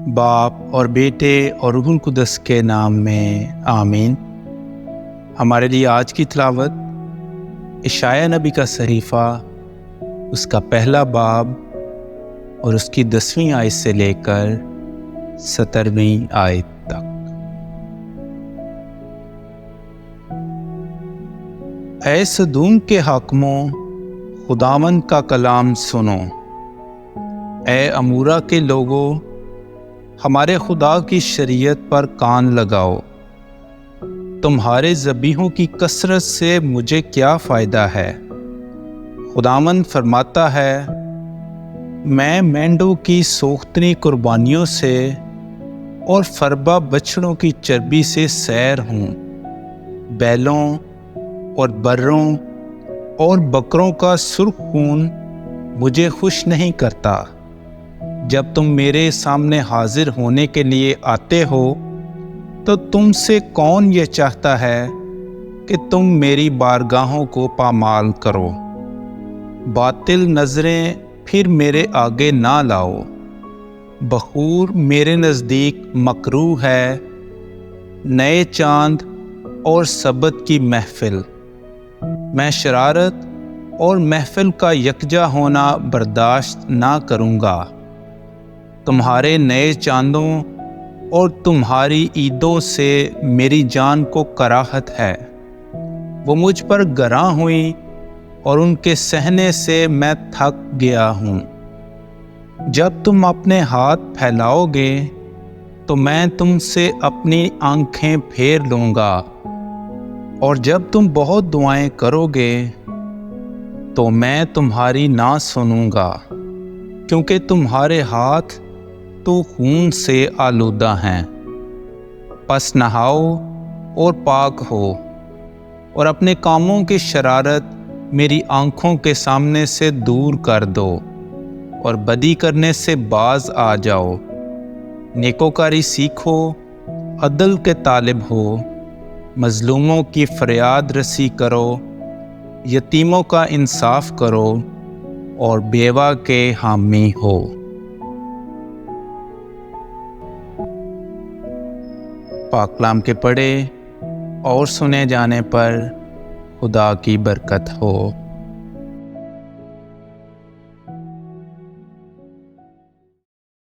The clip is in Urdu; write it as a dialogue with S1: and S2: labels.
S1: باپ اور بیٹے اور روح القدس کے نام میں آمین۔ ہمارے لیے آج کی تلاوت اشعیاء نبی کا صحیفہ، اس کا پہلا باب اور اس کی 10ویں آیت سے لے کر 17ویں آیت تک۔ اے سدوم کے حاکموں، خداوند کا کلام سنو۔ اے عمورہ کے لوگوں، ہمارے خدا کی شریعت پر کان لگاؤ۔ تمہارے ذبیحوں کی کثرت سے مجھے کیا فائدہ ہے؟ خداوند فرماتا ہے، میں مینڈوں کی سوختنی قربانیوں سے اور فربا بچڑوں کی چربی سے سیر ہوں۔ بیلوں اور بروں اور بکروں کا سرخ خون مجھے خوش نہیں کرتا۔ جب تم میرے سامنے حاضر ہونے کے لیے آتے ہو تو تم سے کون یہ چاہتا ہے کہ تم میری بارگاہوں کو پامال کرو؟ باطل نظریں پھر میرے آگے نہ لاؤ۔ بخور میرے نزدیک مکروہ ہے، نئے چاند اور سبت کی محفل۔ میں شرارت اور محفل کا یکجا ہونا برداشت نہ کروں گا۔ تمہارے نئے چاندوں اور تمہاری عیدوں سے میری جان کو کراہت ہے۔ وہ مجھ پر گراں ہوئیں اور ان کے سہنے سے میں تھک گیا ہوں۔ جب تم اپنے ہاتھ پھیلاؤ گے تو میں تم سے اپنی آنکھیں پھیر لوں گا، اور جب تم بہت دعائیں کرو گے تو میں تمہاری نہ سنوں گا، کیونکہ تمہارے ہاتھ تو خون سے آلودہ ہیں۔ پس نہاؤ اور پاک ہو، اور اپنے کاموں کی شرارت میری آنکھوں کے سامنے سے دور کر دو، اور بدی کرنے سے باز آ جاؤ۔ نیکوکاری سیکھو، عدل کے طالب ہو، مظلوموں کی فریاد رسی کرو، یتیموں کا انصاف کرو، اور بیوہ کے حامی ہو۔ پاک کلام کے پڑھے اور سنے جانے پر خدا کی برکت ہو۔